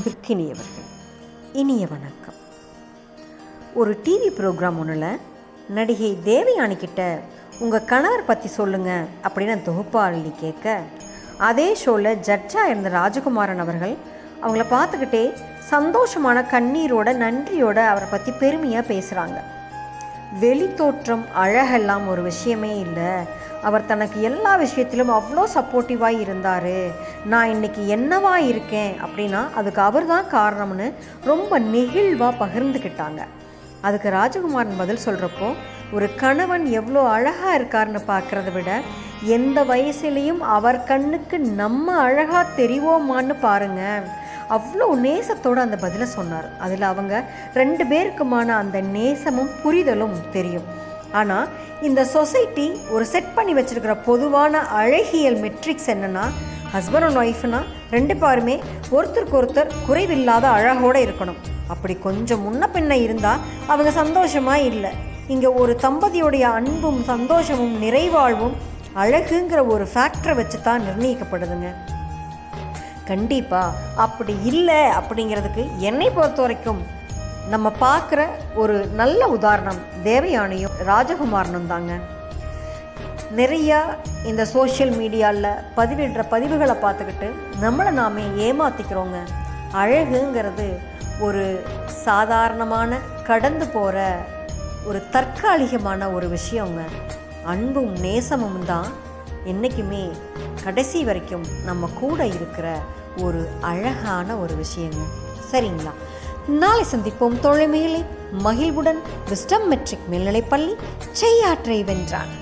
அன்பிற்கினியவர்கள், இனிய வணக்கம். ஒரு டிவி ப்ரோக்ராம் ஒன்றில் நடிகை தேவயானிக்கிட்ட உங்கள் கணவர் பற்றி சொல்லுங்கள் அப்படின்னு தொகுப்பாளி கேட்க, அதே ஷோவில் ஜட்ஜாக இருந்த ராஜகுமாரன் அவர்கள் அவங்கள பார்த்துக்கிட்டே சந்தோஷமான கண்ணீரோட நன்றியோட அவரை பற்றி பெருமையாக பேசுகிறாங்க. வெளித்தோற்றம் அழகெல்லாம் ஒரு விஷயமே இல்லை, அவர் தனக்கு எல்லா விஷயத்திலும் அவ்வளோ சப்போர்ட்டிவாக இருந்தார், நான் இன்றைக்கி என்னவா இருக்கேன் அப்படின்னா அதுக்கு அவர் தான் காரணம்னு ரொம்ப நெகிழ்வாக பகிர்ந்துக்கிட்டாங்க. அதுக்கு ராஜகுமாரன் பதில் சொல்கிறப்போ, ஒரு கணவன் எவ்வளோ அழகாக இருக்காருன்னு பார்க்குறத விட எந்த வயசுலேயும் அவர் கண்ணுக்கு நம்ம அழகாக தெரிவோமான்னு பாருங்கள், அவ்வளோ நேசத்தோடு அந்த பதிலை சொன்னார். அதில் அவங்க 2 பேருக்குமான அந்த நேசமும் புரிதலும் தெரியும். ஆனால் இந்த சொசைட்டி ஒரு செட் பண்ணி வச்சுருக்கிற பொதுவான அழகியல் மெட்ரிக்ஸ் என்னென்னா, ஹஸ்பண்ட் அண்ட் ஒய்ஃப்னா 2 பேருமே ஒருத்தருக்கு ஒருத்தர் குறைவில்லாத அழகோடு இருக்கணும். அப்படி கொஞ்சம் முன்ன பின்ன இருந்தால் அவங்க சந்தோஷமாக இல்லை. இங்கே ஒரு தம்பதியுடைய அன்பும் சந்தோஷமும் நிறைவாழ்வும் அழகுங்கிற ஒரு ஃபேக்டரை வச்சு தான் நிர்ணயிக்கப்படுதுங்க. கண்டிப்பாக அப்படி இல்லை அப்படிங்கிறதுக்கு என்னை பொறுத்த வரைக்கும் நம்ம பார்க்குற ஒரு நல்ல உதாரணம் தேவயானியும் ராஜகுமாரனும் தாங்க. நிறையா இந்த சோஷியல் மீடியாவில் பதிவிடுற பதிவுகளை பார்த்துக்கிட்டு நம்மளை நாமே ஏமாற்றிக்கிறோங்க. அழகுங்கிறது ஒரு சாதாரணமான கடந்து போகிற ஒரு தற்காலிகமான ஒரு விஷயங்க. அன்பும் நேசமும் தான் என்றைக்குமே கடைசி வரைக்கும் நம்ம கூட இருக்கிற ஒரு அழகான ஒரு விஷயங்க. சரிங்களா? நாளை சந்திப்போம் தோழமைகளை. மகிழ்வுடன் விஸ்டம் மெட்ரிக் மேல்நிலைப்பள்ளி செய்யாற்றை வென்றான்.